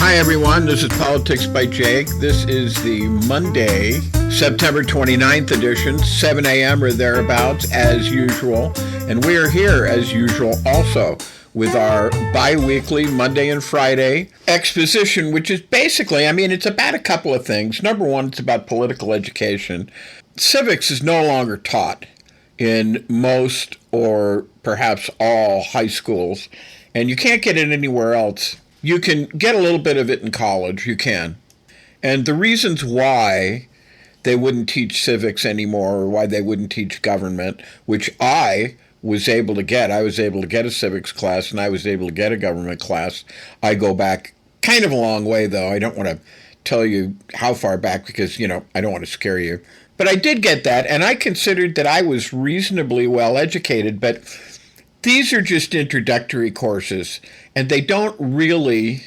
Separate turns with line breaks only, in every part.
Hi, everyone. This is Politics by Jake. This is the Monday, September 29th edition, 7 a.m. or thereabouts, as usual. And we are here, as usual, also with our bi-weekly Monday and Friday exposition, which is basically, it's about a couple of things. Number one, it's about political education. Civics is no longer taught in most or perhaps all high schools, and you can't get it anywhere else. You can get a little bit of it in college, you can. And the reasons why they wouldn't teach civics anymore, or why they wouldn't teach government, which I was able to get. I was able to get a civics class, and I was able to get a government class. I go back kind of a long way, though. I don't want to tell you how far back because, I don't want to scare you. But I did get that, and I considered that I was reasonably well educated, but these are just introductory courses, and they don't really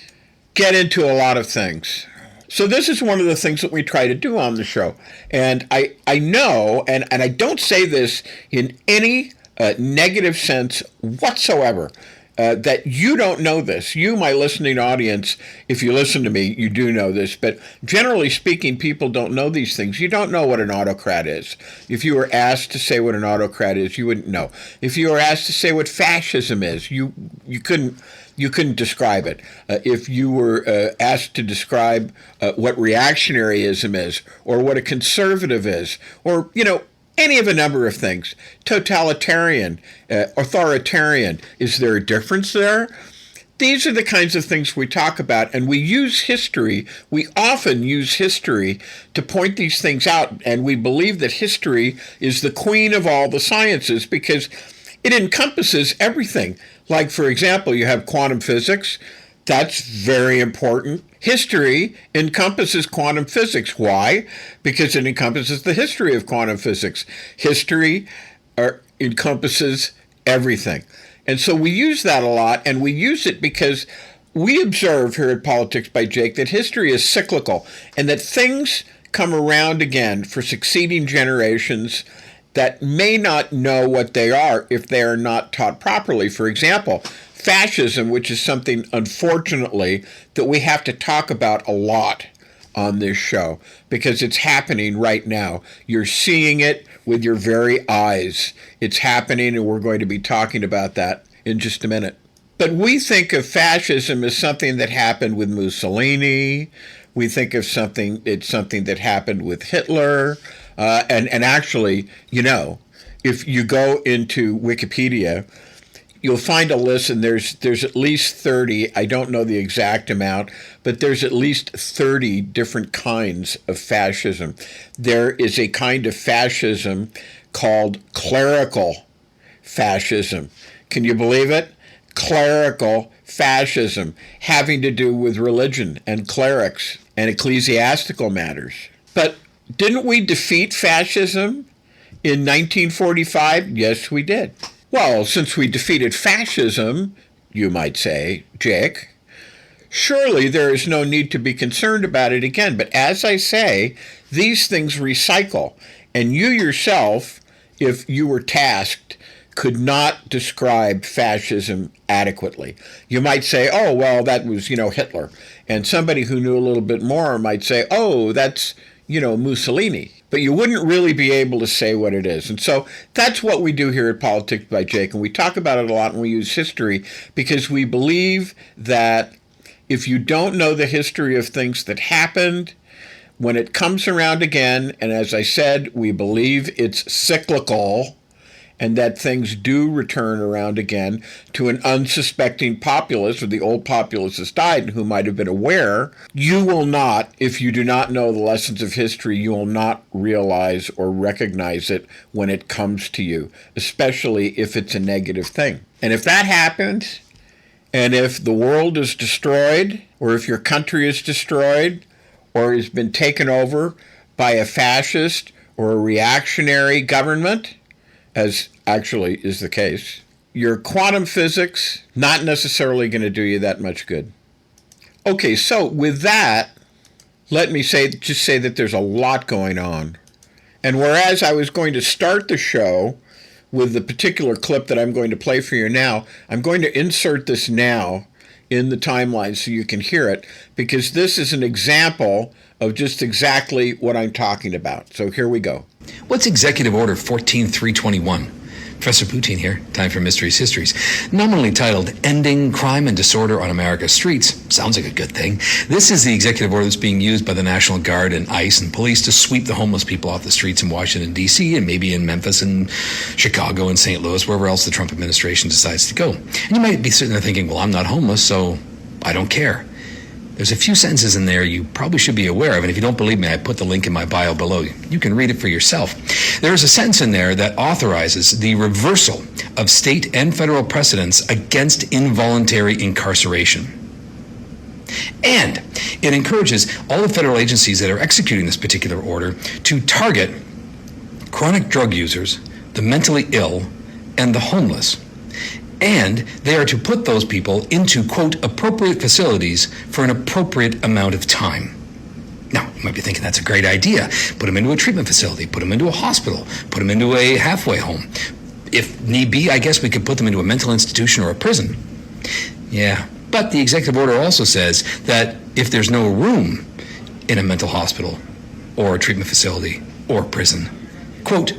get into a lot of things. So this is one of the things that we try to do on the show. And I know, and I don't say this in any negative sense whatsoever, that you don't know this. You, my listening audience, if you listen to me, you do know this. But generally speaking, people don't know these things. You don't know what an autocrat is. If you were asked to say what an autocrat is, you wouldn't know. If you were asked to say what fascism is, you couldn't describe it. If you were asked to describe what reactionaryism is, or what a conservative is, or, any of a number of things. Totalitarian, authoritarian. Is there a difference there? These are the kinds of things we talk about, and we use history. We often use history to point these things out, and we believe that history is the queen of all the sciences because it encompasses everything. Like, for example, you have quantum physics. That's very important. History encompasses quantum physics. Why? Because it encompasses the history of quantum physics. History encompasses everything. And so we use that a lot, and we use it because we observe here at Politics by Jake that history is cyclical and that things come around again for succeeding generations that may not know what they are if they are not taught properly. For example, fascism, which is something, unfortunately, that we have to talk about a lot on this show because it's happening right now. You're seeing it with your very eyes. It's happening, and we're going to be talking about that in just a minute. But we think of fascism as something that happened with Mussolini. We think of something that happened with Hitler. And actually, if you go into Wikipedia, you'll find a list, and there's at least 30, I don't know the exact amount, but there's at least 30 different kinds of fascism. There is a kind of fascism called clerical fascism. Can you believe it? Clerical fascism, having to do with religion and clerics and ecclesiastical matters. But didn't we defeat fascism in 1945? Yes, we did. Well, since we defeated fascism, you might say, Jake, surely there is no need to be concerned about it again. But as I say, these things recycle. And you yourself, if you were tasked, could not describe fascism adequately. You might say, oh, well, that was, Hitler. And somebody who knew a little bit more might say, oh, that's, Mussolini. But you wouldn't really be able to say what it is. And so that's what we do here at Politics by Jake. And we talk about it a lot, and we use history because we believe that if you don't know the history of things that happened, when it comes around again, and as I said, we believe it's cyclical, and that things do return around again to an unsuspecting populace, or the old populace has died and who might have been aware, you will not, if you do not know the lessons of history, you will not realize or recognize it when it comes to you, especially if it's a negative thing. And if that happens, and if the world is destroyed, or if your country is destroyed, or has been taken over by a fascist or a reactionary government, as actually is the case, your quantum physics not necessarily going to do you that much good. Okay, so with that, let me just say that there's a lot going on. And whereas I was going to start the show with the particular clip that I'm going to play for you now, I'm going to insert this now in the timeline so you can hear it, because this is an example of just exactly what I'm talking about. So here we go.
What's Executive Order 14321? Professor Poutine here, time for Mysteries Histories. Nominally titled Ending Crime and Disorder on America's Streets. Sounds like a good thing. This is the executive order that's being used by the National Guard and ICE and police to sweep the homeless people off the streets in Washington, D.C., and maybe in Memphis and Chicago and St. Louis, wherever else the Trump administration decides to go. And you might be sitting there thinking, well, I'm not homeless, so I don't care. There's a few sentences in there you probably should be aware of, and if you don't believe me, I put the link in my bio below. You can read it for yourself. There is a sentence in there that authorizes the reversal of state and federal precedents against involuntary incarceration. And it encourages all the federal agencies that are executing this particular order to target chronic drug users, the mentally ill, and the homeless. And they are to put those people into, quote, appropriate facilities for an appropriate amount of time. Now, you might be thinking that's a great idea. Put them into a treatment facility, put them into a hospital, put them into a halfway home. If need be, I guess we could put them into a mental institution or a prison. Yeah, but the executive order also says that if there's no room in a mental hospital or a treatment facility or prison, quote,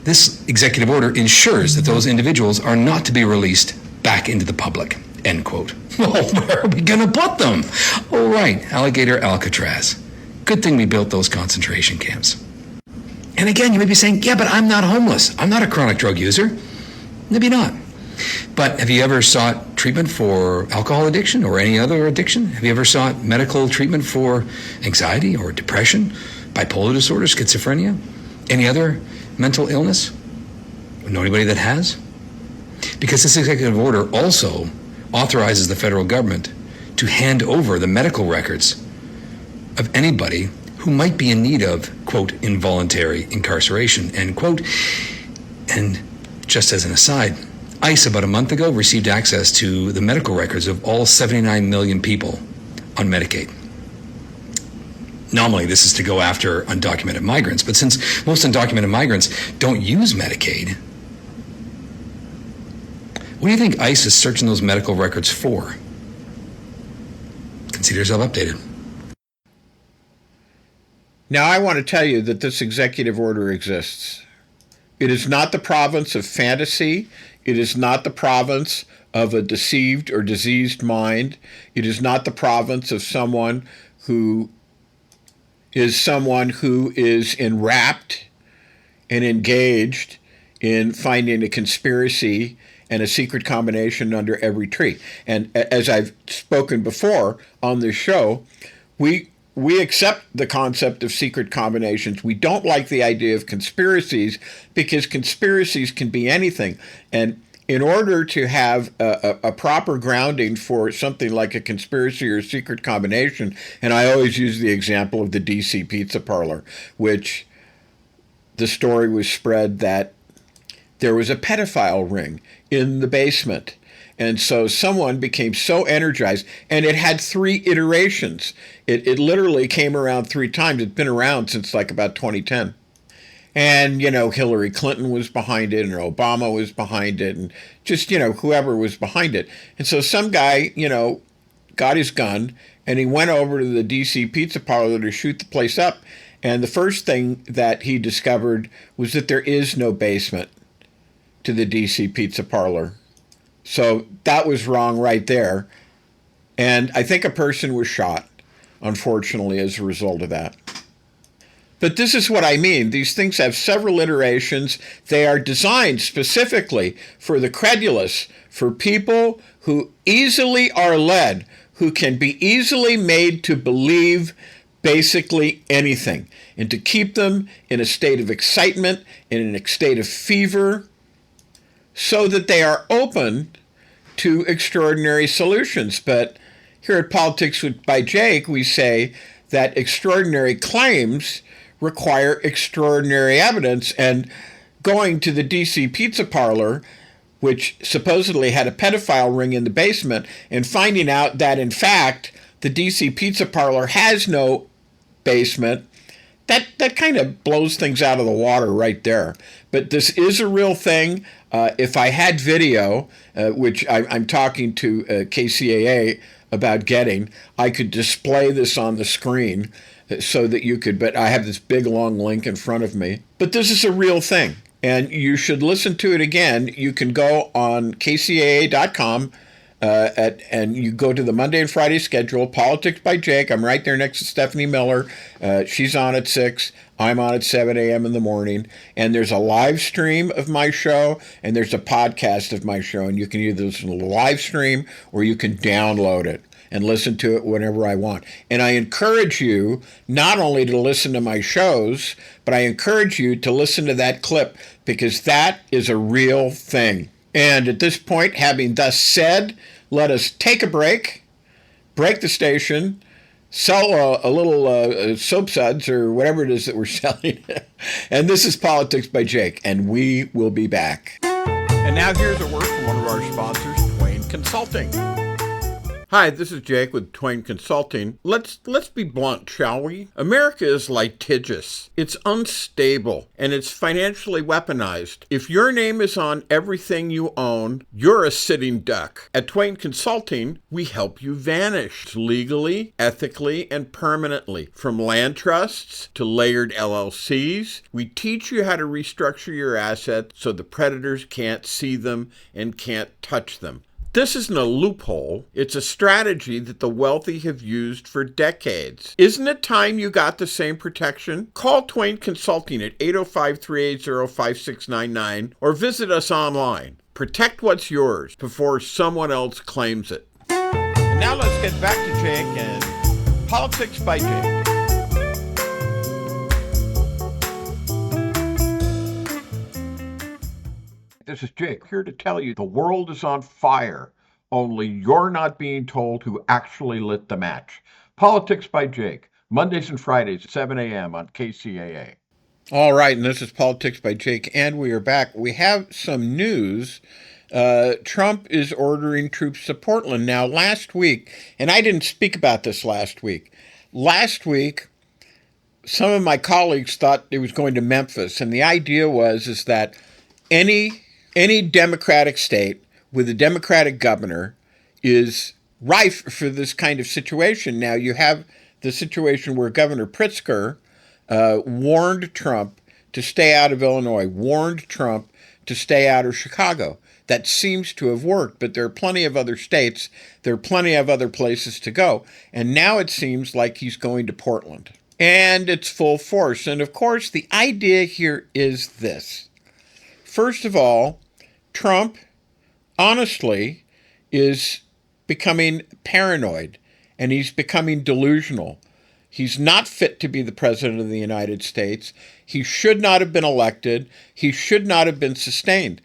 this executive order ensures that those individuals are not to be released back into the public, end quote. Well, where are we going to put them? Oh, right, Alligator Alcatraz. Good thing we built those concentration camps. And again, you may be saying, yeah, but I'm not homeless. I'm not a chronic drug user. Maybe not. But have you ever sought treatment for alcohol addiction or any other addiction? Have you ever sought medical treatment for anxiety or depression, bipolar disorder, schizophrenia, any other mental illness? Know anybody that has? Because this executive order also authorizes the federal government to hand over the medical records of anybody who might be in need of, quote, involuntary incarceration, end quote. And just as an aside, ICE about a month ago received access to the medical records of all 79 million people on Medicaid. Normally, this is to go after undocumented migrants, but since most undocumented migrants don't use Medicaid, what do you think ICE is searching those medical records for? Consider yourself updated.
Now, I want to tell you that this executive order exists. It is not the province of fantasy. It is not the province of a deceived or diseased mind. It is not the province of someone who is enwrapped and engaged in finding a conspiracy and a secret combination under every tree. And as I've spoken before on this show, we accept the concept of secret combinations. We don't like the idea of conspiracies because conspiracies can be anything. And in order to have a proper grounding for something like a conspiracy or a secret combination, and I always use the example of the DC pizza parlor, which the story was spread that there was a pedophile ring in the basement. And so someone became so energized, and it had 3 iterations. It literally came around 3 times. It's been around since like about 2010. And, Hillary Clinton was behind it, and Obama was behind it, and just, whoever was behind it. And so some guy, got his gun, and he went over to the DC pizza parlor to shoot the place up. And the first thing that he discovered was that there is no basement to the DC pizza parlor. So that was wrong right there. And I think a person was shot, unfortunately, as a result of that. But this is what I mean. These things have several iterations. They are designed specifically for the credulous, for people who easily are led, who can be easily made to believe basically anything, and to keep them in a state of excitement, in a state of fever, so that they are open to extraordinary solutions. But here at Politics by Jake, we say that extraordinary claims require extraordinary evidence. And going to the DC pizza parlor, which supposedly had a pedophile ring in the basement, and finding out that, in fact, the DC pizza parlor has no basement, that kind of blows things out of the water right there. But this is a real thing. If I had video, which I'm talking to KCAA about getting, I could display this on the screen so that you could, but I have this big long link in front of me. But this is a real thing, and you should listen to it again. You can go on kcaa.com and you go to the Monday and Friday schedule, Politics by Jake. I'm right there next to Stephanie Miller. She's on at 6. I'm on at 7 a.m. in the morning. And there's a live stream of my show, and there's a podcast of my show. And you can either listen to the live stream or you can download it and listen to it whenever I want. And I encourage you not only to listen to my shows, but I encourage you to listen to that clip, because that is a real thing. And at this point, having thus said, let us take a break the station, sell a little soap suds or whatever it is that we're selling. And this is Politics by Jake, and we will be back. And now here's a word from one of our sponsors, Twain Consulting. Hi, this is Jake with Twain Consulting. Let's be blunt, shall we? America is litigious. It's unstable, and it's financially weaponized. If your name is on everything you own, you're a sitting duck. At Twain Consulting, we help you vanish legally, ethically, and permanently. From land trusts to layered LLCs, we teach you how to restructure your assets so the predators can't see them and can't touch them. This isn't a loophole. It's a strategy that the wealthy have used for decades. Isn't it time you got the same protection? Call Twain Consulting at 805-380-5699 or visit us online. Protect what's yours before someone else claims it. And now let's get back to Jake and Politics by Jake. This is Jake, here to tell you the world is on fire, only you're not being told who actually lit the match. Politics by Jake, Mondays and Fridays at 7 a.m. on KCAA. All right, and this is Politics by Jake, and we are back. We have some news. Trump is ordering troops to Portland. Now, last week, and I didn't speak about this last week, some of my colleagues thought it was going to Memphis, and the idea is that any Democratic state with a Democratic governor is rife for this kind of situation. Now, you have the situation where Governor Pritzker warned Trump to stay out of Illinois, warned Trump to stay out of Chicago. That seems to have worked, but there are plenty of other states, there are plenty of other places to go. And now it seems like he's going to Portland. And it's full force. And of course, the idea here is this. First of all, Trump, honestly, is becoming paranoid, and he's becoming delusional. He's not fit to be the president of the United States. He should not have been elected. He should not have been sustained.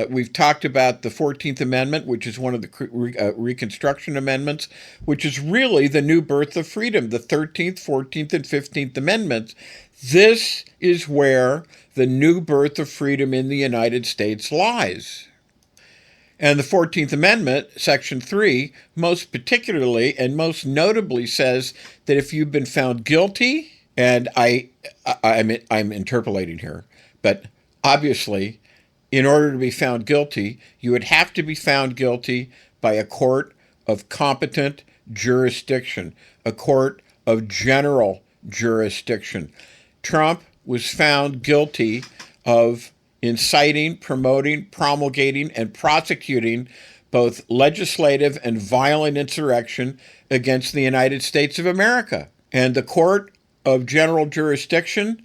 We've talked about the 14th Amendment, which is one of the Reconstruction Amendments, which is really the new birth of freedom, the 13th, 14th, and 15th Amendments. This is where the new birth of freedom in the United States lies. And the 14th Amendment, Section 3, most particularly and most notably says that if you've been found guilty, and I'm interpolating here, but obviously, in order to be found guilty, you would have to be found guilty by a court of competent jurisdiction, a court of general jurisdiction. Trump was found guilty of inciting, promoting, promulgating, and prosecuting both legislative and violent insurrection against the United States of America. And the court of general jurisdiction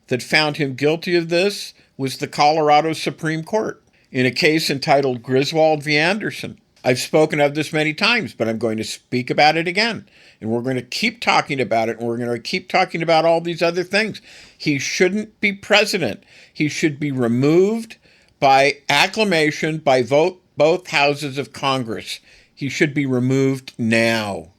that found him guilty of this was the Colorado Supreme Court in a case entitled Griswold v. Anderson. I've spoken of this many times, but I'm going to speak about it again. And we're going to keep talking about it, and we're going to keep talking about all these other things. He shouldn't be president. He should be removed by acclamation by both houses of Congress. He should be removed now.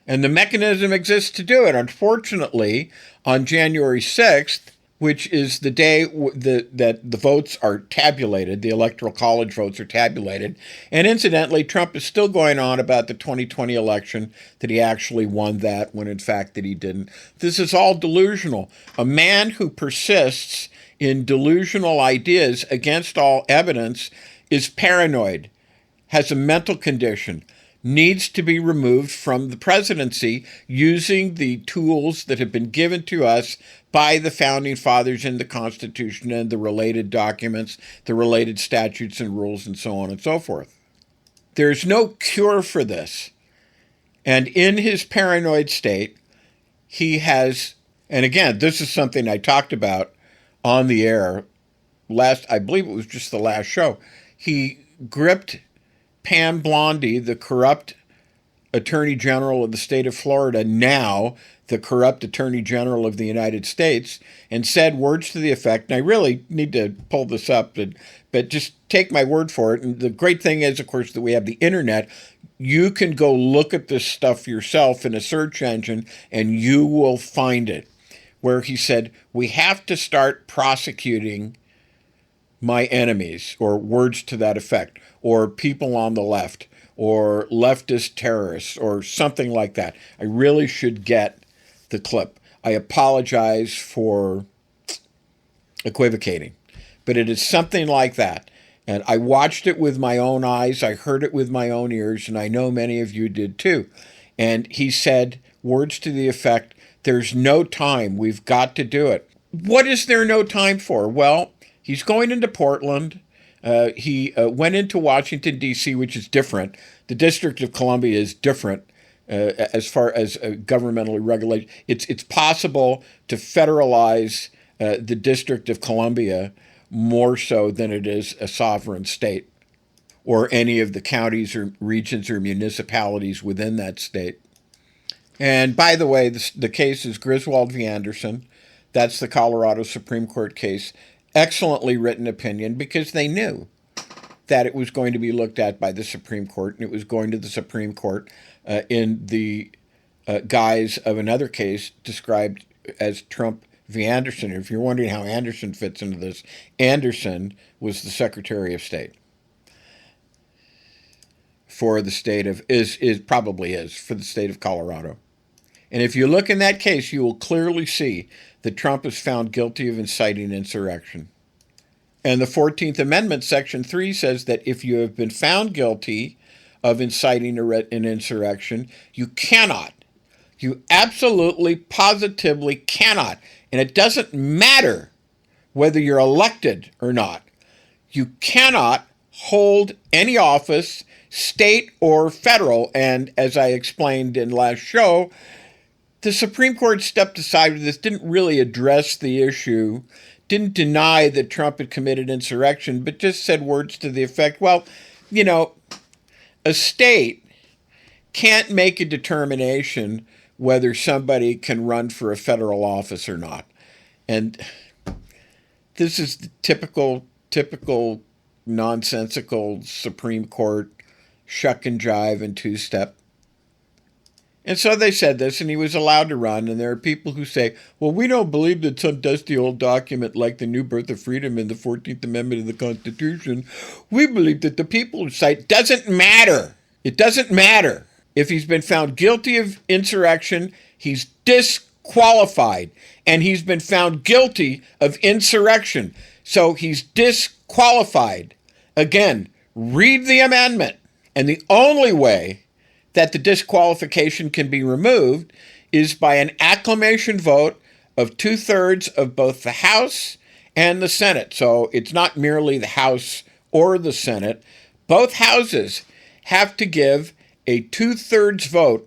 And the mechanism exists to do it. Unfortunately, on January 6th, which is the day that the votes are tabulated, the Electoral College votes are tabulated. And incidentally, Trump is still going on about the 2020 election, that he actually won that, when in fact that he didn't. This is all delusional. A man who persists in delusional ideas against all evidence is paranoid, has a mental condition, needs to be removed from the presidency using the tools that have been given to us by the founding fathers in the Constitution and the related documents, the related statutes and rules, and so on and so forth. There's no cure for this. And in his paranoid state, he has, and again, this is something I talked about on the air I believe it was just the last show. He gripped Pam Bondi, the corrupt Attorney General of the state of Florida, now the corrupt Attorney General of the United States, and said words to the effect, and I really need to pull this up, but just take my word for it. And the great thing is, of course, that we have the internet. You can go look at this stuff yourself in a search engine, and you will find it, where he said, we have to start prosecuting my enemies, or words to that effect, or people on the left, or leftist terrorists, or something like that. I really should get the clip. I apologize for equivocating, but it is something like that. And I watched it with my own eyes, I heard it with my own ears, and I know many of you did too. And he said words to the effect, there's no time, we've got to do it. What is there no time for? Well, he's going into Portland. He went into Washington, D.C., which is different. The District of Columbia is different as far as governmentally regulated. It's possible to federalize the District of Columbia more so than it is a sovereign state or any of the counties or regions or municipalities within that state. And by the way, the case is Griswold v. Anderson. That's the Colorado Supreme Court case. Excellently written opinion, because they knew that it was going to be looked at by the Supreme Court, and it was going to the Supreme Court in the guise of another case described as Trump v. Anderson. If you're wondering how Anderson fits into this, Anderson was the Secretary of State for the state of, for the state of Colorado. And if you look in that case, you will clearly see that Trump is found guilty of inciting insurrection. And the 14th Amendment, Section 3, says that if you have been found guilty of inciting an insurrection, you cannot, you absolutely, positively cannot, and it doesn't matter whether you're elected or not, you cannot hold any office, state or federal. And as I explained in last show, the Supreme Court stepped aside with this, didn't really address the issue, didn't deny that Trump had committed insurrection, but just said words to the effect, well, you know, a state can't make a determination whether somebody can run for a federal office or not. And this is the typical nonsensical Supreme Court shuck and jive and two-step. And so they said this, and he was allowed to run. And there are people who say, well, we don't believe that some dusty old document like the New Birth of Freedom and the 14th Amendment of the Constitution. We believe that the people who cite doesn't matter. It doesn't matter. If he's been found guilty of insurrection, he's disqualified. And he's been found guilty of insurrection. So he's disqualified. Again, read the amendment. And the only way that the disqualification can be removed is by an acclamation vote of 2/3 of both the House and the Senate. So it's not merely the House or the Senate. Both houses have to give a 2/3 vote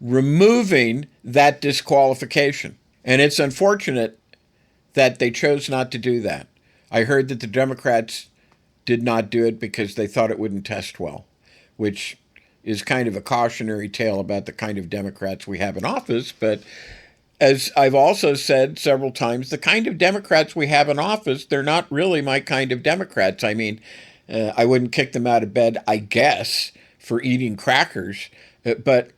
removing that disqualification. And it's unfortunate that they chose not to do that. I heard that the Democrats did not do it because they thought it wouldn't test well, which is kind of a cautionary tale about the kind of Democrats we have in office. But as I've also said several times, the kind of Democrats we have in office, they're not really my kind of Democrats. I mean, I wouldn't kick them out of bed, I guess, for eating crackers. But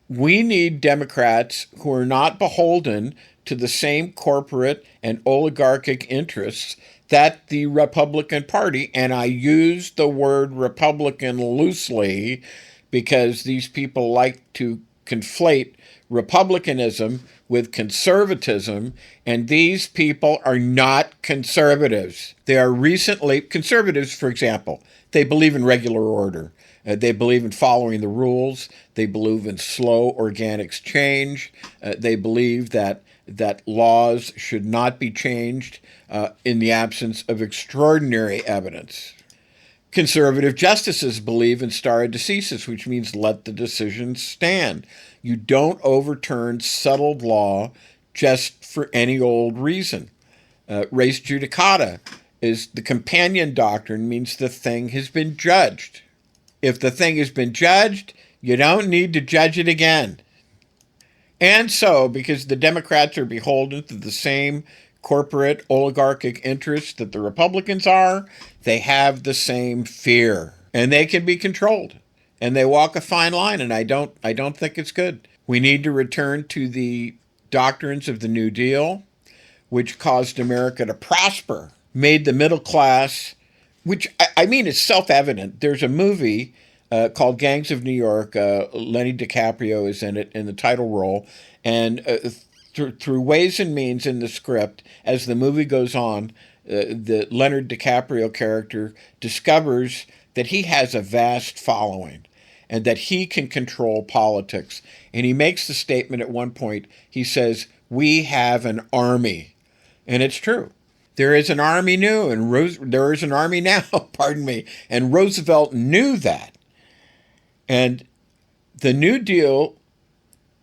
we need Democrats who are not beholden to the same corporate and oligarchic interests that the Republican Party, and I use the word Republican loosely because these people like to conflate republicanism with conservatism, and these people are not conservatives. They are recently conservatives, for example. They believe in regular order. They believe in following the rules. They believe in slow organic change. They believe that laws should not be changed in the absence of extraordinary evidence. Conservative justices believe in stare decisis, which means let the decision stand. You don't overturn settled law just for any old reason. Res judicata is the companion doctrine, means the thing has been judged. If the thing has been judged, you don't need to judge it again. And so, because the Democrats are beholden to the same corporate oligarchic interests that the Republicans are, they have the same fear. And they can be controlled. And they walk a fine line, and I don't think it's good. We need to return to the doctrines of the New Deal, which caused America to prosper, made the middle class, which, I mean, it's self-evident. There's a movie called Gangs of New York. Lenny DiCaprio is in it in the title role. And through ways and means in the script, as the movie goes on, the Leonard DiCaprio character discovers that he has a vast following and that he can control politics. And he makes the statement at one point, he says, "We have an army." And it's true. There is an army new, and there is an army now, pardon me. And Roosevelt knew that. And the New Deal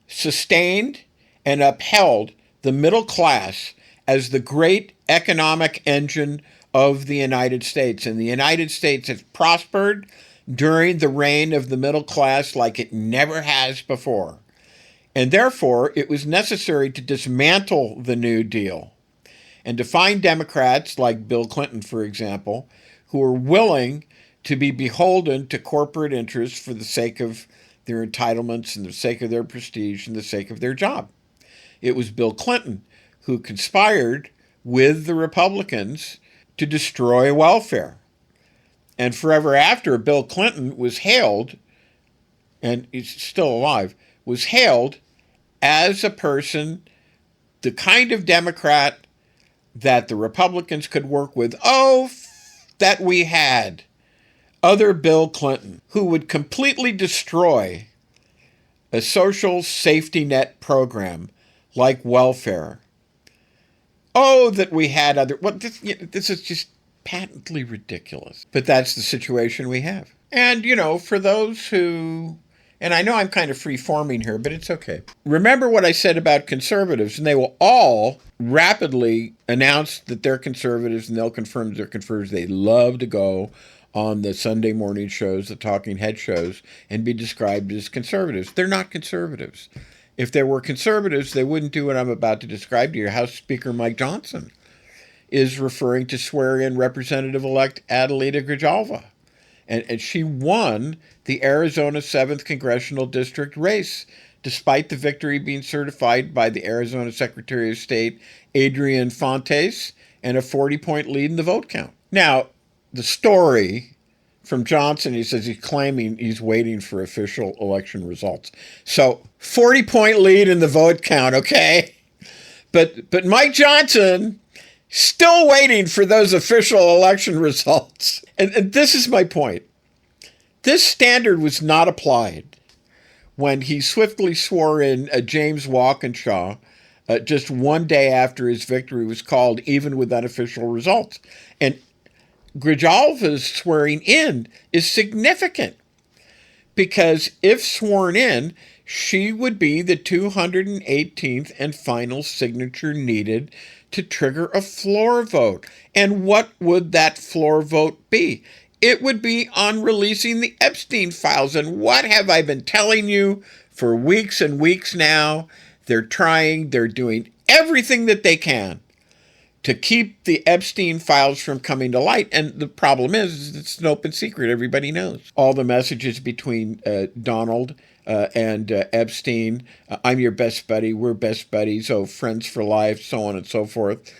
sustained and upheld the middle class as the great economic engine of the United States. And the United States has prospered during the reign of the middle class like it never has before. And therefore, it was necessary to dismantle the New Deal and to find Democrats like Bill Clinton, for example, who are willing to be beholden to corporate interests for the sake of their entitlements and the sake of their prestige and the sake of their job. It was Bill Clinton who conspired with the Republicans to destroy welfare. And forever after, Bill Clinton was hailed, and he's still alive, was hailed as a person, the kind of Democrat that the Republicans could work with. Oh, that we had other Bill Clinton who would completely destroy a social safety net program like welfare. Oh, that we had other... Well, this is just patently ridiculous. But that's the situation we have. And, for those who... And I know I'm kind of free-forming here, but it's okay. Remember what I said about conservatives, and they will all rapidly announce that they're conservatives, and they'll confirm that they're conservatives. They love to go on the Sunday morning shows, the talking head shows, and be described as conservatives. They're not conservatives. If they were conservatives, they wouldn't do what I'm about to describe to you. House Speaker Mike Johnson is referring to swear-in Representative-elect Adelita Grijalva. And she won the Arizona 7th Congressional District race, despite the victory being certified by the Arizona Secretary of State, Adrian Fontes, and a 40-point lead in the vote count. Now, the story from Johnson, he says he's claiming he's waiting for official election results. So, 40-point lead in the vote count, okay? But Mike Johnson... still waiting for those official election results. And this is my point. This standard was not applied when he swiftly swore in James Walkinshaw just one day after his victory was called, even with unofficial results. And Grijalva's swearing in is significant because if sworn in, she would be the 218th and final signature needed to trigger a floor vote. And what would that floor vote be? It would be on releasing the Epstein files. And what have I been telling you for weeks and weeks now? They're doing everything that they can to keep the Epstein files from coming to light. And the problem is it's an open secret. Everybody knows. All the messages between Donald and Epstein. I'm your best buddy. We're best buddies. Oh, friends for life, so on and so forth.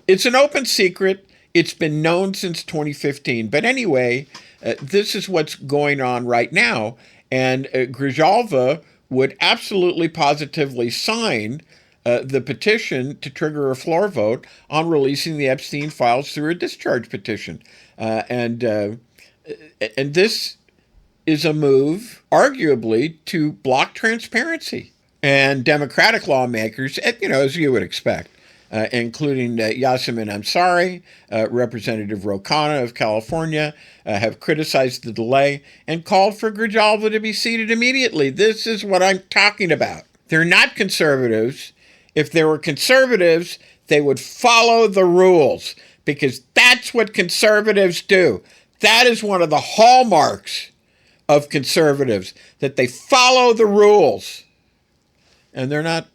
It's an open secret. It's been known since 2015. But anyway, this is what's going on right now. And Grijalva would absolutely positively sign the petition to trigger a floor vote on releasing the Epstein files through a discharge petition. And this is a move, arguably, to block transparency. And Democratic lawmakers, as you would expect, including Yasemin Ansari, Representative Ro Khanna of California, have criticized the delay and called for Grijalva to be seated immediately. This is what I'm talking about. They're not conservatives. If they were conservatives, they would follow the rules, because that's what conservatives do. That is one of the hallmarks of conservatives, that they follow the rules. And they're not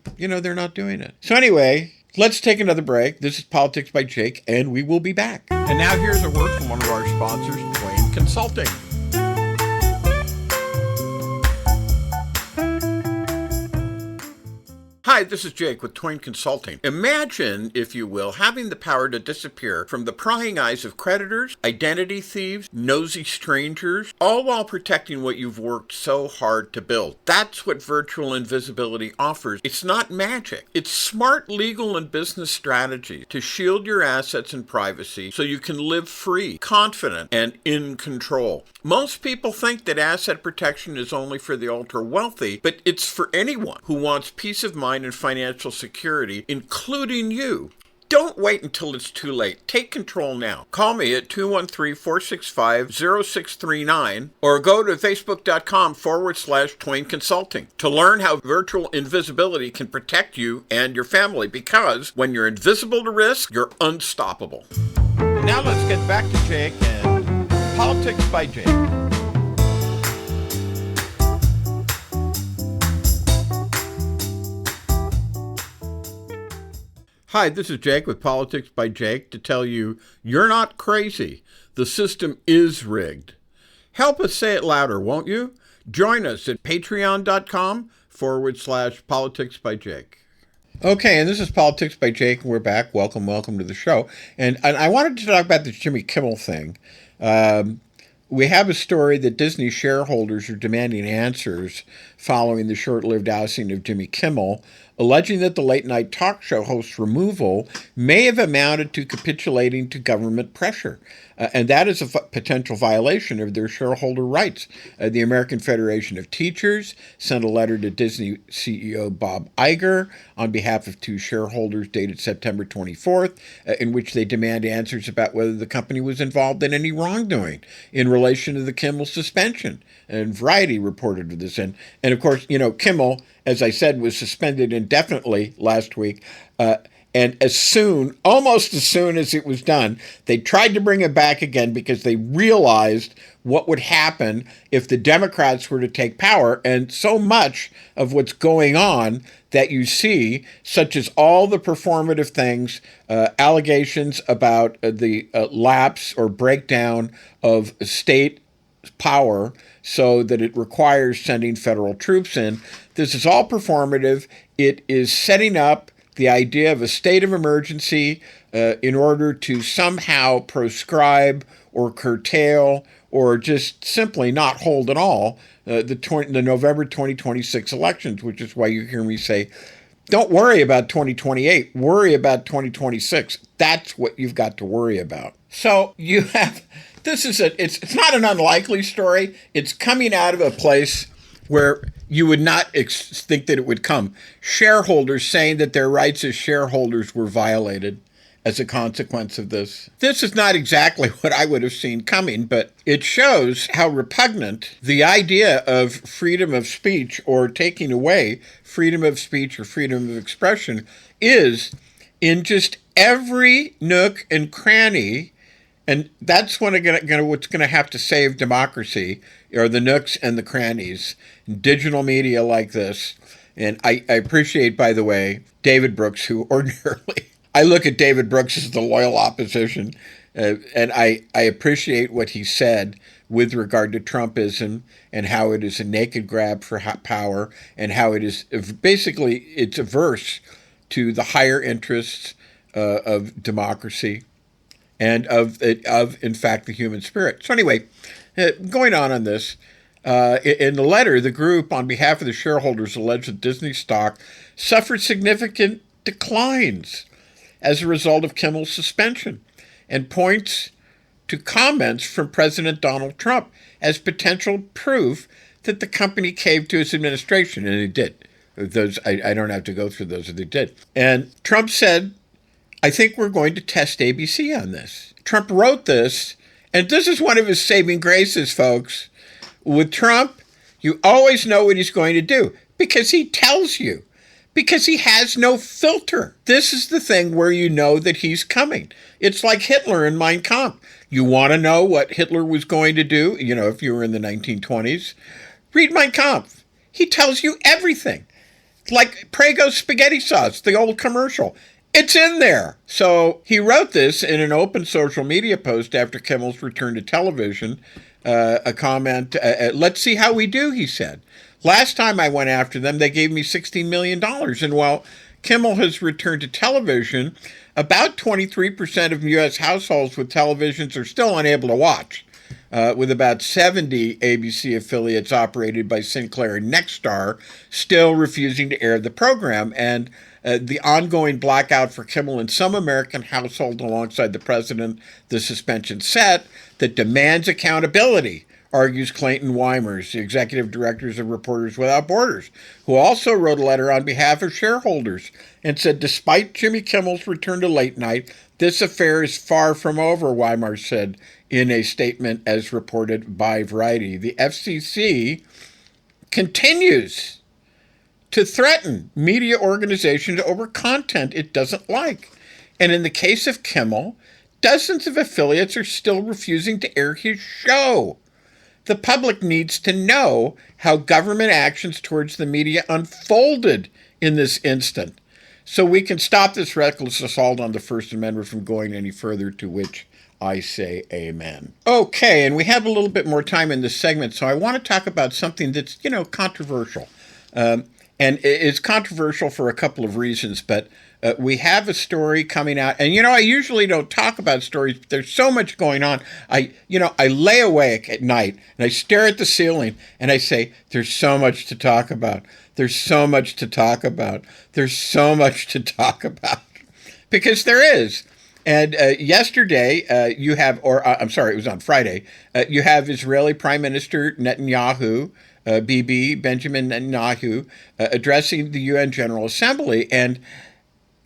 doing it. So anyway, let's take another break. This is Politics by Jake, and we will be back. And now here's a word from one of our sponsors, Twain Consulting. Hi, this is Jake with Twain Consulting. Imagine, if you will, having the power to disappear from the prying eyes of creditors, identity thieves, nosy strangers, all while protecting what you've worked so hard to build. That's what virtual invisibility offers. It's not magic. It's smart legal and business strategy to shield your assets and privacy so you can live free, confident, and in control. Most people think that asset protection is only for the ultra-wealthy, but it's for anyone who wants peace of mind and financial security, including you. Don't wait until it's too late. Take control now. Call me at 213-465-0639 or go to facebook.com/Twain Consulting to learn how virtual invisibility can protect you and your family, because when you're invisible to risk, you're unstoppable. Now let's get back to Jake and Politics by Jake. Hi, this is Jake with Politics by Jake to tell you you're not crazy. The system is rigged. Help us say it louder, won't you? Join us at patreon.com/Politics by Jake. Okay, and this is Politics by Jake, and we're back. Welcome to the show. And I wanted to talk about this Jimmy Kimmel thing. We have a story that Disney shareholders are demanding answers following the short-lived ousting of Jimmy Kimmel, alleging that the late-night talk show host's removal may have amounted to capitulating to government pressure. And that is a potential violation of their shareholder rights. The American Federation of Teachers sent a letter to Disney CEO Bob Iger on behalf of two shareholders dated September 24th, in which they demand answers about whether the company was involved in any wrongdoing in relation to the Kimmel suspension. And Variety reported this. And of course, Kimmel, as I said, was suspended indefinitely last week. And almost as soon as it was done, they tried to bring it back again because they realized what would happen if the Democrats were to take power. And so much of what's going on that you see, such as all the performative things, allegations about the lapse or breakdown of state power so that it requires sending federal troops in. This is all performative. It is setting up the idea of a state of emergency in order to somehow proscribe or curtail or just simply not hold at all the November 2026 elections, which is why you hear me say, don't worry about 2028, worry about 2026. That's what you've got to worry about. So you have, it's not an unlikely story. It's coming out of a place where you would not think that it would come. Shareholders saying that their rights as shareholders were violated as a consequence of this. This is not exactly what I would have seen coming, but it shows how repugnant the idea of freedom of speech or taking away freedom of speech or freedom of expression is in just every nook and cranny. And that's what's going to have to save democracy, are the nooks and the crannies, digital media like this. And I appreciate, by the way, David Brooks, who ordinarily, I look at David Brooks as the loyal opposition. And I appreciate what he said with regard to Trumpism and how it is a naked grab for power and how it is basically it's averse to the higher interests of democracy and of in fact the human spirit. So anyway, going on this, in the letter, the group on behalf of the shareholders alleged that Disney stock suffered significant declines as a result of Kimmel's suspension, and points to comments from President Donald Trump as potential proof that the company caved to his administration, and it did. Those I don't have to go through those, they did. And Trump said, I think we're going to test ABC on this. Trump wrote this, and this is one of his saving graces, folks. With Trump, you always know what he's going to do because he tells you, because he has no filter. This is the thing where you know that he's coming. It's like Hitler in Mein Kampf. You want to know what Hitler was going to do, if you were in the 1920s, read Mein Kampf. He tells you everything. Like Prego spaghetti sauce, the old commercial. It's in there. So he wrote this in an open social media post after Kimmel's return to television. A comment, let's see how we do, he said. Last time I went after them, they gave me $16 million. And while Kimmel has returned to television, about 23% of U.S. households with televisions are still unable to watch, with about 70 ABC affiliates operated by Sinclair and Nexstar still refusing to air the program. And the ongoing blackout for Kimmel in some American household alongside the president, the suspension set, that demands accountability, argues Clayton Weimers, the executive director of Reporters Without Borders, who also wrote a letter on behalf of shareholders and said, despite Jimmy Kimmel's return to late night, this affair is far from over, Weimers said in a statement as reported by Variety. The FCC continues to threaten media organizations over content it doesn't like. And in the case of Kimmel, dozens of affiliates are still refusing to air his show. The public needs to know how government actions towards the media unfolded in this instant, so we can stop this reckless assault on the First Amendment from going any further, to which I say amen. Okay, and we have a little bit more time in this segment, so I want to talk about something that's, controversial. And it's controversial for a couple of reasons, but we have a story coming out. And, I usually don't talk about stories, but there's so much going on. I lay awake at night and I stare at the ceiling and I say, there's so much to talk about. There's so much to talk about. There's so much to talk about. Because there is. And yesterday, you have, it was on Friday, you have Israeli Prime Minister Netanyahu, Benjamin Netanyahu, addressing the UN General Assembly. And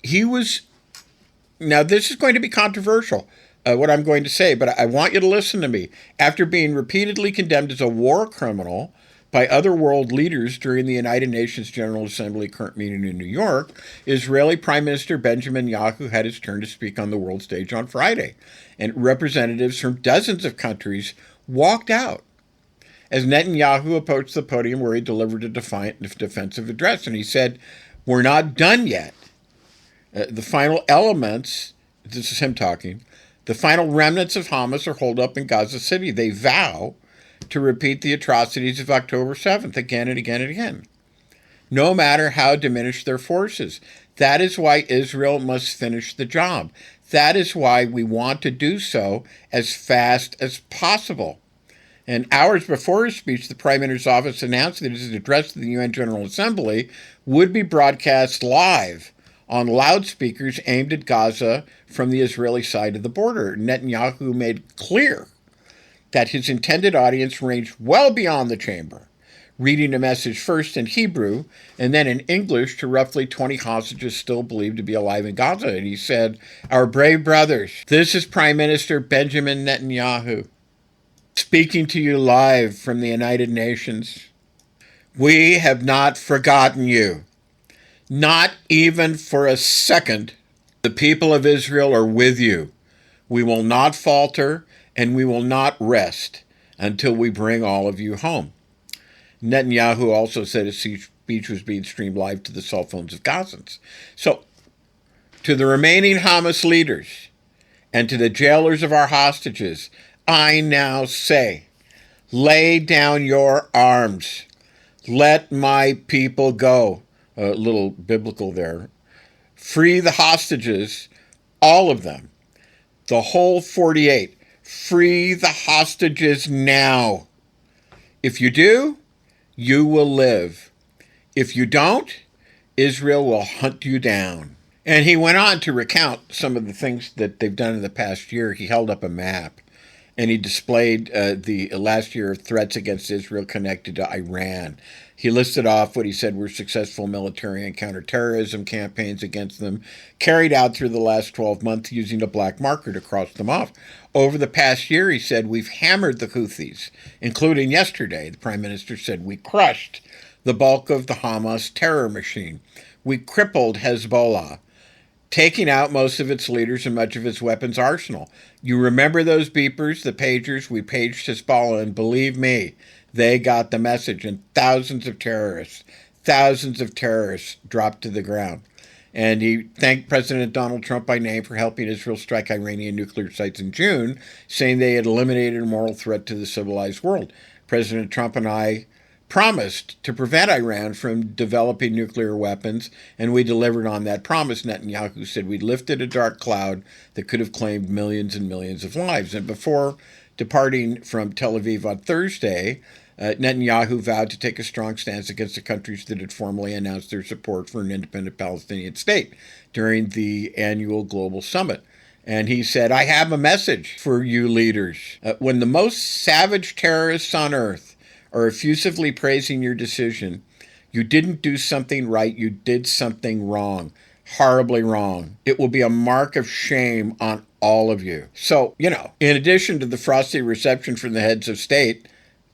now this is going to be controversial, what I'm going to say, but I want you to listen to me. After being repeatedly condemned as a war criminal by other world leaders during the United Nations General Assembly current meeting in New York, Israeli Prime Minister Benjamin Netanyahu had his turn to speak on the world stage on Friday, and representatives from dozens of countries walked out as Netanyahu approached the podium where he delivered a defiant defensive address. And he said, we're not done yet. The final elements, this is him talking, the final remnants of Hamas are holed up in Gaza City. They vow to repeat the atrocities of October 7th again and again and again, no matter how diminished their forces. That is why Israel must finish the job. That is why we want to do so as fast as possible. And hours before his speech, the Prime Minister's office announced that his address to the UN General Assembly would be broadcast live on loudspeakers aimed at Gaza from the Israeli side of the border. Netanyahu made clear that his intended audience ranged well beyond the chamber, reading a message first in Hebrew and then in English to roughly 20 hostages still believed to be alive in Gaza. And he said, our brave brothers, this is Prime Minister Benjamin Netanyahu speaking to you live from the United Nations. We have not forgotten you. Not even for a second. The people of Israel are with you. We will not falter and we will not rest until we bring all of you home. Netanyahu also said his speech was being streamed live to the cell phones of Gazans. So, to the remaining Hamas leaders and to the jailers of our hostages, I now say, lay down your arms. Let my people go. A little biblical there. Free the hostages, all of them. The whole 48. Free the hostages now. If you do, you will live. If you don't, Israel will hunt you down. And he went on to recount some of the things that they've done in the past year. He held up a map and he displayed the last year of threats against Israel connected to Iran. He listed off what he said were successful military and counterterrorism campaigns against them, carried out through the last 12 months using a black marker to cross them off. Over the past year, he said, we've hammered the Houthis, including yesterday. The prime minister said, we crushed the bulk of the Hamas terror machine. We crippled Hezbollah, taking out most of its leaders and much of its weapons arsenal. You remember those beepers, the pagers? We paged Hezbollah, and believe me, they got the message, and thousands of terrorists dropped to the ground. And he thanked President Donald Trump by name for helping Israel strike Iranian nuclear sites in June, saying they had eliminated a moral threat to the civilized world. President Trump and I promised to prevent Iran from developing nuclear weapons, and we delivered on that promise. Netanyahu said we lifted a dark cloud that could have claimed millions and millions of lives. And before departing from Tel Aviv on Thursday, Netanyahu vowed to take a strong stance against the countries that had formally announced their support for an independent Palestinian state during the annual global summit. And he said, I have a message for you leaders. When the most savage terrorists on earth are effusively praising your decision, you didn't do something right, you did something wrong, horribly wrong. It will be a mark of shame on all of you. So, in addition to the frosty reception from the heads of state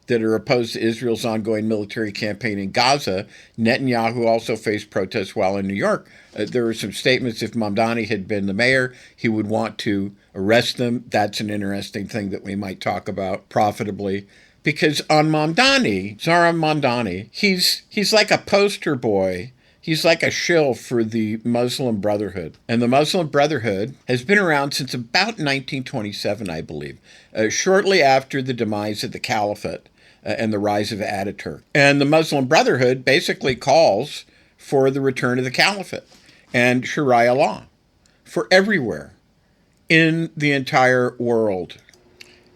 that are opposed to Israel's ongoing military campaign in Gaza, Netanyahu also faced protests while in New York. There were some statements if Mamdani had been the mayor, he would want to arrest them. That's an interesting thing that we might talk about profitably. Because on Mamdani, Zohran Mamdani, he's like a poster boy. He's like a shill for the Muslim Brotherhood. And the Muslim Brotherhood has been around since about 1927, I believe, shortly after the demise of the Caliphate and the rise of Ataturk. And the Muslim Brotherhood basically calls for the return of the Caliphate and Sharia law for everywhere in the entire world.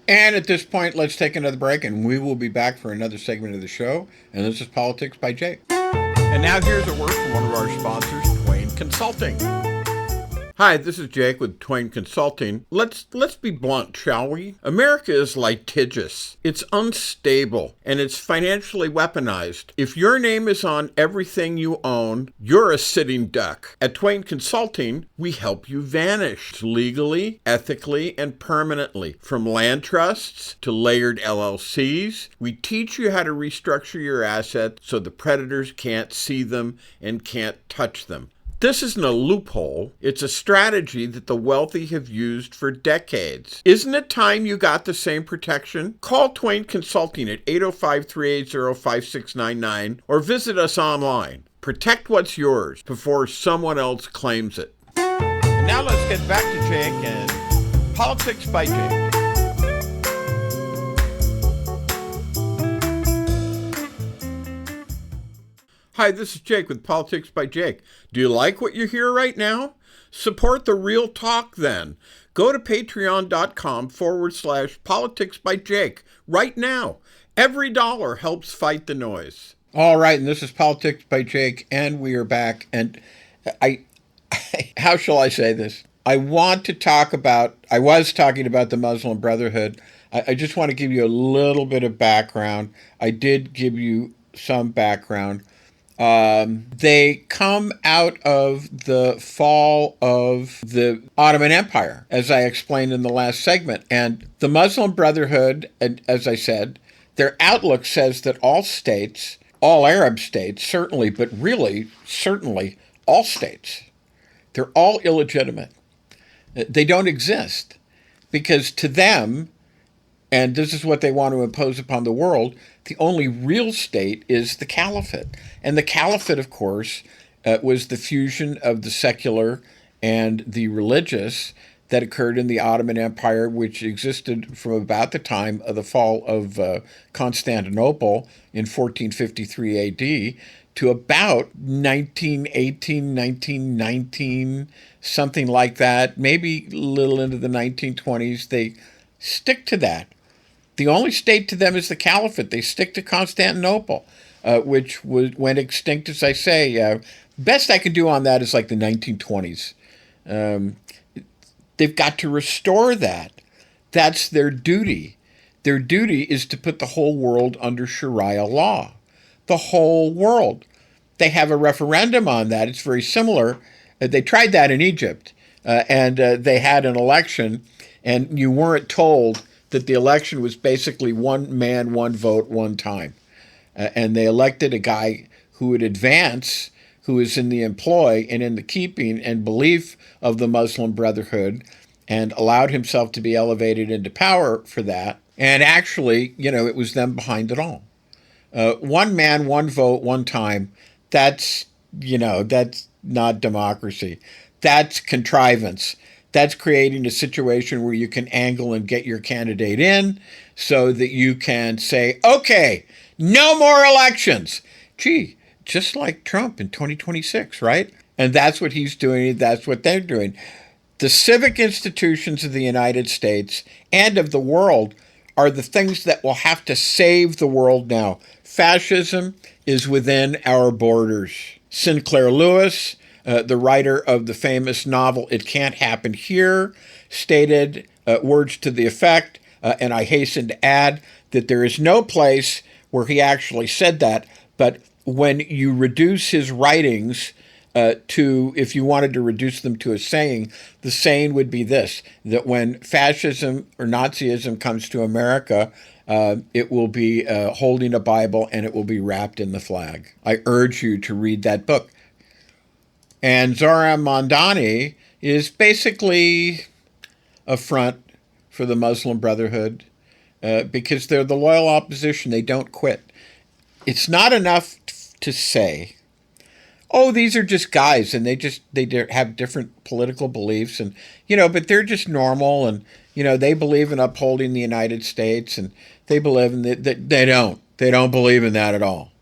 And at this point, let's take another break, and we will be back for another segment of the show. And this is Politics by Jake. And now here's a word from one of our sponsors, Twain Consulting. Hi, this is Jake with Twain Consulting. Let's be blunt, shall we? America is litigious. It's unstable, and it's financially weaponized. If your name is on everything you own, you're a sitting duck. At Twain Consulting, we help you vanish legally, ethically, and permanently. From land trusts to layered LLCs, we teach you how to restructure your assets so the predators can't see them and can't touch them. This isn't a loophole. It's a strategy that the wealthy have used for decades. Isn't it time you got the same protection? Call Twain Consulting at 805-380-5699 or visit us online. Protect what's yours before someone else claims it. And now let's get back to Jake and Politics by Jake. Hi, this is Jake with Politics by Jake. Do you like what you hear right now? Support the real talk then. Go to patreon.com/Politics by Jake right now. Every dollar helps fight the noise. All right, and this is Politics by Jake, and we are back. And how shall I say this? I was talking about the Muslim Brotherhood. I just want to give you a little bit of background. I did give you some background. They come out of the fall of the Ottoman Empire, as I explained in the last segment. And the Muslim Brotherhood, as I said, their outlook says that all states, all Arab states, certainly, but really, certainly, all states, they're all illegitimate. They don't exist because to them, and this is what they want to impose upon the world, the only real state is the caliphate. And the caliphate, of course, was the fusion of the secular and the religious that occurred in the Ottoman Empire, which existed from about the time of the fall of Constantinople in 1453 AD to about 1918, 1919, something like that, maybe a little into the 1920s. They stick to that. The only state to them is the caliphate. They stick to Constantinople, which went extinct, as I say. Best I can do on that is like the 1920s. They've got to restore that. That's their duty. Their duty is to put the whole world under Sharia law. The whole world. They have a referendum on that. It's very similar. They tried that in Egypt, and they had an election, and you weren't told that the election was basically one man, one vote, one time. And they elected a guy who would advance, who is in the employ and in the keeping and belief of the Muslim Brotherhood, and allowed himself to be elevated into power for that. And actually, it was them behind it all. One man, one vote, one time. That's not democracy. That's contrivance. That's creating a situation where you can angle and get your candidate in so that you can say, okay, no more elections. Gee, just like Trump in 2026, right? And that's what he's doing. That's what they're doing. The civic institutions of the United States and of the world are the things that will have to save the world now. Fascism is within our borders. Sinclair Lewis, the writer of the famous novel It Can't Happen Here, stated words to the effect, and I hasten to add that there is no place where he actually said that, but when you reduce his writings to, if you wanted to reduce them to a saying, the saying would be this, that when fascism or Nazism comes to America, it will be holding a Bible and it will be wrapped in the flag. I urge you to read that book. And Zohran Mamdani is basically a front for the Muslim Brotherhood because they're the loyal opposition. They don't quit. It's not enough to say, oh, these are just guys and they have different political beliefs and, but they're just normal and, they believe in upholding the United States and they believe in that. They don't believe in that at all.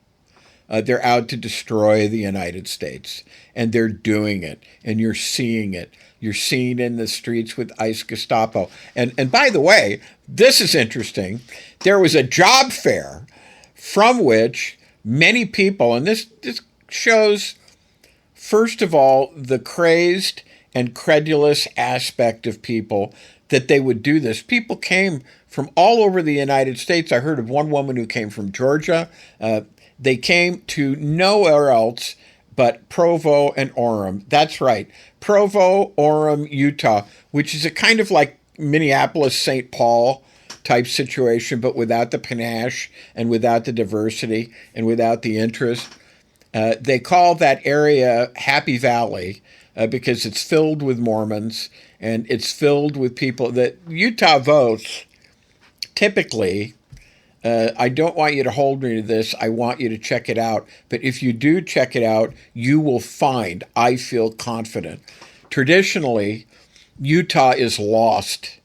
They're out to destroy the United States and they're doing it and you're seeing it. You're seeing it in the streets with ICE Gestapo. And by the way, this is interesting. There was a job fair from which many people, and this shows, first of all, the crazed and credulous aspect of people that they would do this. People came from all over the United States. I heard of one woman who came from Georgia. They came to nowhere else but Provo and Orem. That's right, Provo, Orem, Utah, which is a kind of like Minneapolis, St. Paul type situation, but without the panache and without the diversity and without the interest. They call that area Happy Valley because it's filled with Mormons and it's filled with people that Utah votes typically. I don't want you to hold me to this. I want you to check it out. But if you do check it out, you will find, I feel confident, traditionally, Utah is lost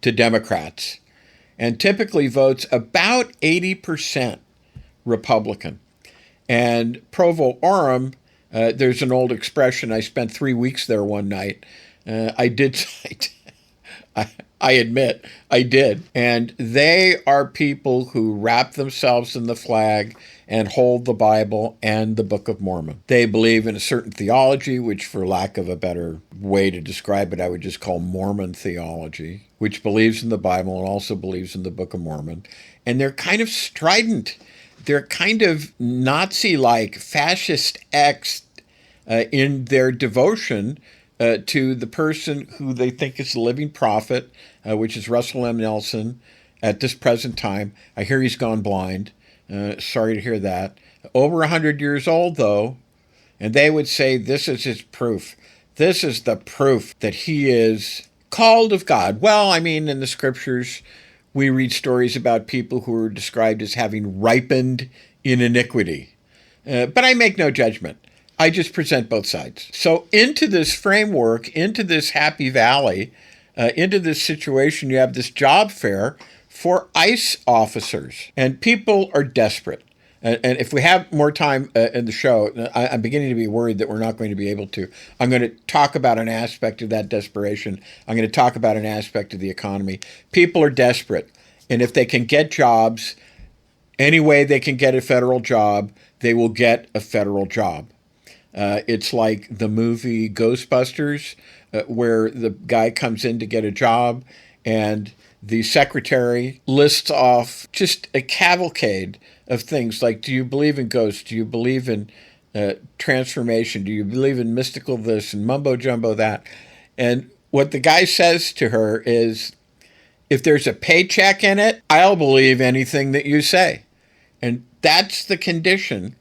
to Democrats and typically votes about 80% Republican. And Provo Orem, there's an old expression. I spent 3 weeks there one night. I admit, I did. And they are people who wrap themselves in the flag and hold the Bible and the Book of Mormon. They believe in a certain theology, which for lack of a better way to describe it, I would just call Mormon theology, which believes in the Bible and also believes in the Book of Mormon. And they're kind of strident. They're kind of Nazi-like, fascist-X in their devotion to the person who they think is the living prophet, which is Russell M. Nelson at this present time. I hear he's gone blind. Sorry to hear that. Over 100 years old, though, and they would say this is his proof. This is the proof that he is called of God. Well, I mean, in the scriptures, we read stories about people who are described as having ripened in iniquity. But I make no judgment. I just present both sides. So into this framework, into this happy valley, into this situation. You have this job fair for ICE officers, and people are desperate. And if we have more time in the show, I'm beginning to be worried that we're not going to be able to. I'm going to talk about an aspect of that desperation. I'm going to talk about an aspect of the economy. People are desperate. And if they can get jobs, any way they can get a federal job, they will get a federal job. It's like the movie Ghostbusters, where the guy comes in to get a job and the secretary lists off just a cavalcade of things like, do you believe in ghosts? Do you believe in transformation? Do you believe in mystical this and mumbo jumbo that? And what the guy says to her is, if there's a paycheck in it, I'll believe anything that you say. And that's the condition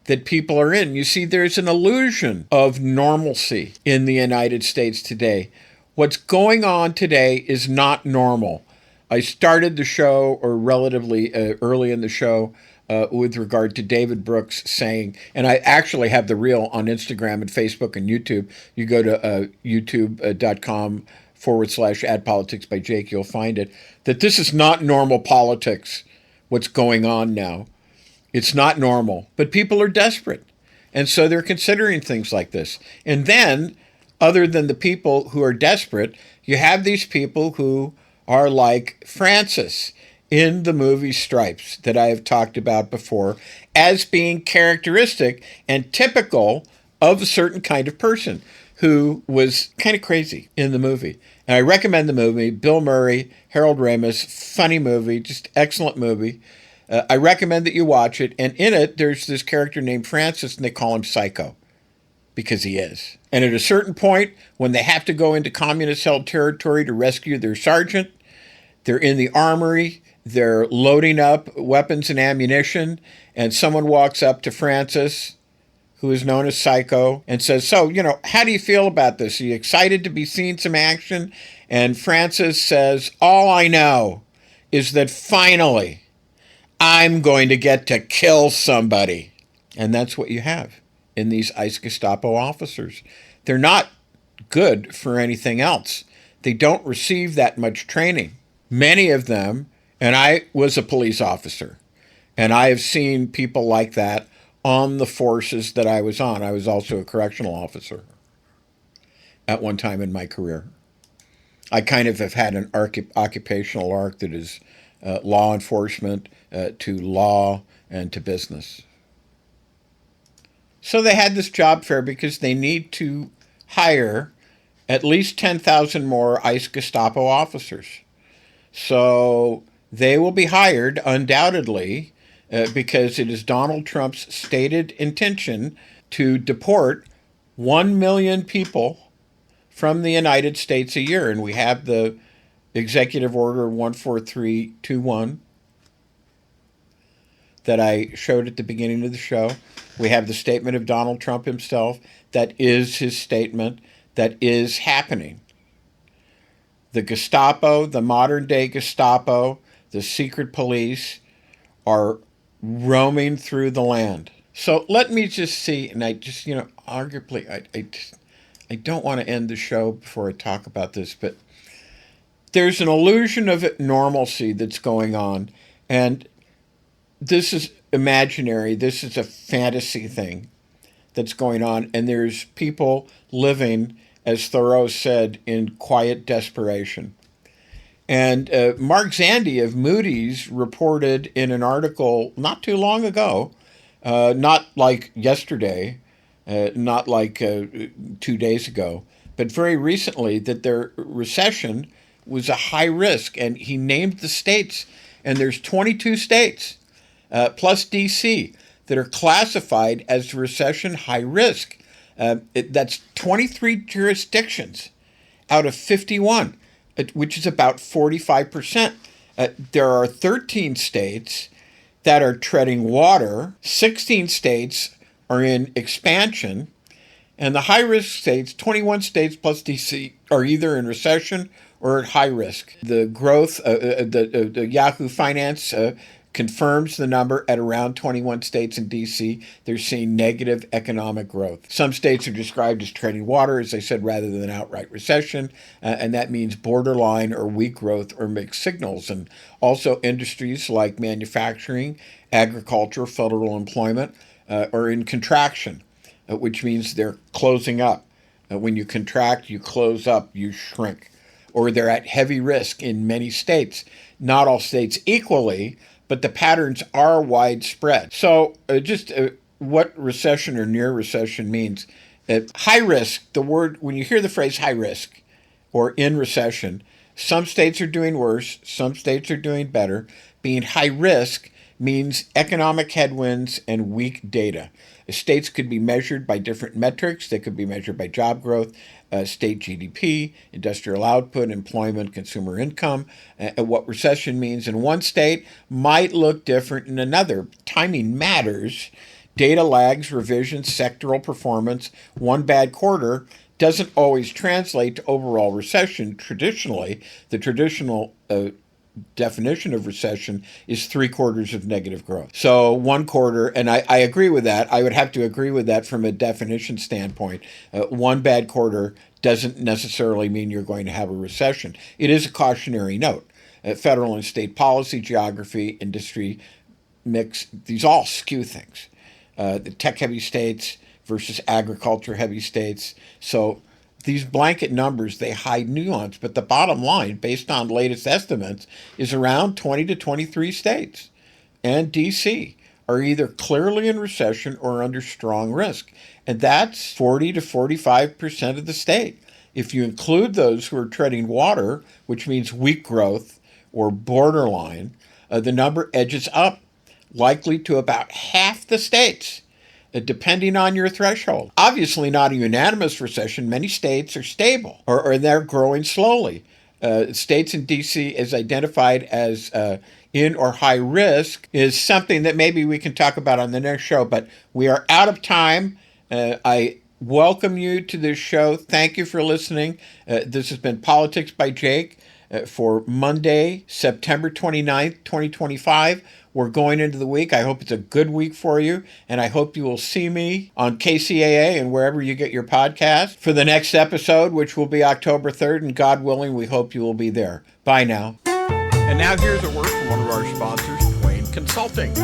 that people are in. You see, there's an illusion of normalcy in the United States today. What's going on today is not normal. I started the show, or relatively early in the show, with regard to David Brooks saying, and I actually have the reel on Instagram and Facebook and YouTube. You go to youtube.com/@politicsbyjake, you'll find it, that this is not normal politics, what's going on now. It's not normal, but people are desperate. And so they're considering things like this. And then, other than the people who are desperate, you have these people who are like Francis in the movie Stripes that I have talked about before as being characteristic and typical of a certain kind of person who was kind of crazy in the movie. And I recommend the movie. Bill Murray, Harold Ramis, funny movie, just excellent movie. I recommend that you watch it. And in it, there's this character named Francis, and they call him Psycho, because he is. And at a certain point, when they have to go into communist-held territory to rescue their sergeant, they're in the armory, they're loading up weapons and ammunition, and someone walks up to Francis, who is known as Psycho, and says, so, how do you feel about this? Are you excited to be seeing some action? And Francis says, all I know is that finally I'm going to get to kill somebody. And that's what you have in these ICE Gestapo officers. They're not good for anything else. They don't receive that much training. Many of them, and I was a police officer, and I have seen people like that on the forces that I was on. I was also a correctional officer at one time in my career. I kind of have had an occupational arc that is law enforcement to law and to business. So they had this job fair because they need to hire at least 10,000 more ICE Gestapo officers. So they will be hired undoubtedly because it is Donald Trump's stated intention to deport 1 million people from the United States a year. And we have the Executive Order 14321 that I showed at the beginning of the show. We have the statement of Donald Trump himself. That is his statement. That is happening. The Gestapo, the modern-day Gestapo, the secret police are roaming through the land. So let me just see, and I just, arguably, I don't want to end the show before I talk about this, but there's an illusion of normalcy that's going on, and this is imaginary. This is a fantasy thing that's going on, and there's people living, as Thoreau said, in quiet desperation. And Mark Zandi of Moody's reported in an article not too long ago, not like yesterday, not like 2 days ago, but very recently, that their recession was a high risk. And he named the states, and there's 22 states, plus D.C., that are classified as recession high risk. That's 23 jurisdictions out of 51, which is about 45%. There are 13 states that are treading water. 16 states are in expansion. And the high-risk states, 21 states plus D.C., are either in recession or at high risk. The growth, the Yahoo Finance confirms the number at around 21 states and D.C. They're seeing negative economic growth. Some states are described as treading water, as I said, rather than outright recession, and that means borderline or weak growth or mixed signals. And also industries like manufacturing, agriculture, federal employment are in contraction, which means they're closing up. When you contract, you close up, you shrink. Or they're at heavy risk in many states. Not all states equally, but the patterns are widespread. So what recession or near recession means. High risk, the word, when you hear the phrase high risk or in recession, some states are doing worse, some states are doing better. Being high risk means economic headwinds and weak data. States could be measured by different metrics. They could be measured by job growth, state GDP, industrial output, employment, consumer income. What recession means in one state might look different in another. Timing matters. Data lags, revisions, sectoral performance. One bad quarter doesn't always translate to overall recession. Traditionally, the traditional definition of recession is 3/4 of negative growth. So one quarter, and I agree with that. I would have to agree with that from a definition standpoint. One bad quarter doesn't necessarily mean you're going to have a recession. It is a cautionary note. Federal and state policy, geography, industry mix, these all skew things. The tech-heavy states versus agriculture-heavy states. So these blanket numbers, they hide nuance, but the bottom line, based on latest estimates, is around 20 to 23 states and D.C. are either clearly in recession or under strong risk. And that's 40 to 45% of the state. If you include those who are treading water, which means weak growth or borderline, the number edges up, likely to about half the states, depending on your threshold. Obviously not a unanimous recession. Many states are stable or they're growing slowly. States in D.C. is identified as in or high risk is something that maybe we can talk about on the next show, but we are out of time. I welcome you to this show. Thank you for listening. This has been Politics by Jake for Monday, September 29th, 2025. We're going into the week. I hope it's a good week for you, and I hope you will see me on KCAA and wherever you get your podcast for the next episode, which will be October 3rd, and God willing, we hope you will be there. Bye now. And now here's a word from one of our sponsors, Twain Consulting.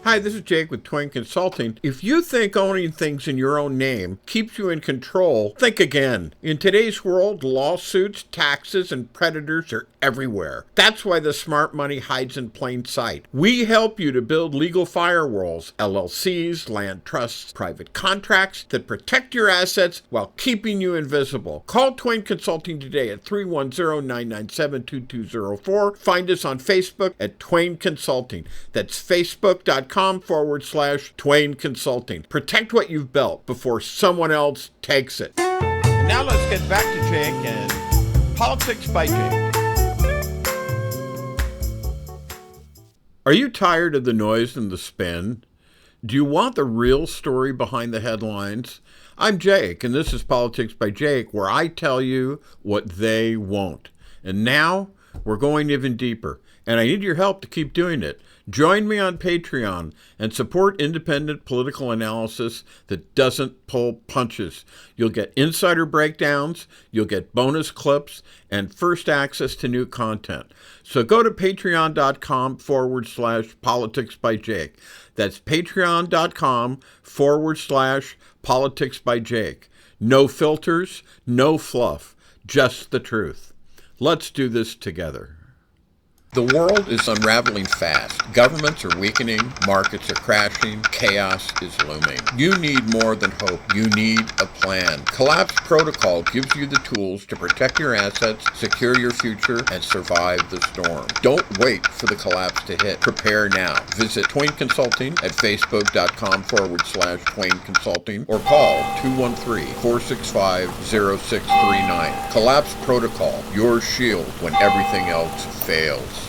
Hi, this is Jake with Twain Consulting. If you think owning things in your own name keeps you in control, think again. In today's world, lawsuits, taxes, and predators are everywhere. That's why the smart money hides in plain sight. We help you to build legal firewalls, LLCs, land trusts, private contracts that protect your assets while keeping you invisible. Call Twain Consulting today at 310-997-2204. Find us on Facebook at Twain Consulting. That's facebook.com/Twain Consulting. Protect what you've built before someone else takes it. And now let's get back to Jake and Politics by Jake. Are you tired of the noise and the spin? Do you want the real story behind the headlines? I'm Jake, and this is Politics by Jake, where I tell you what they won't. And now, we're going even deeper, and I need your help to keep doing it. Join me on Patreon and support independent political analysis that doesn't pull punches. You'll get insider breakdowns, you'll get bonus clips, and first access to new content. So go to patreon.com/politics by Jake. That's patreon.com/politics by Jake. No filters, no fluff, just the truth. Let's do this together. The world is unraveling fast. Governments are weakening, markets are crashing, chaos is looming. You need more than hope. You need a plan. Collapse Protocol gives you the tools to protect your assets, secure your future, and survive the storm. Don't wait for the collapse to hit. Prepare now. Visit Twain Consulting at facebook.com/Twain Consulting or call 213-465-0639. Collapse Protocol, your shield when everything else fails.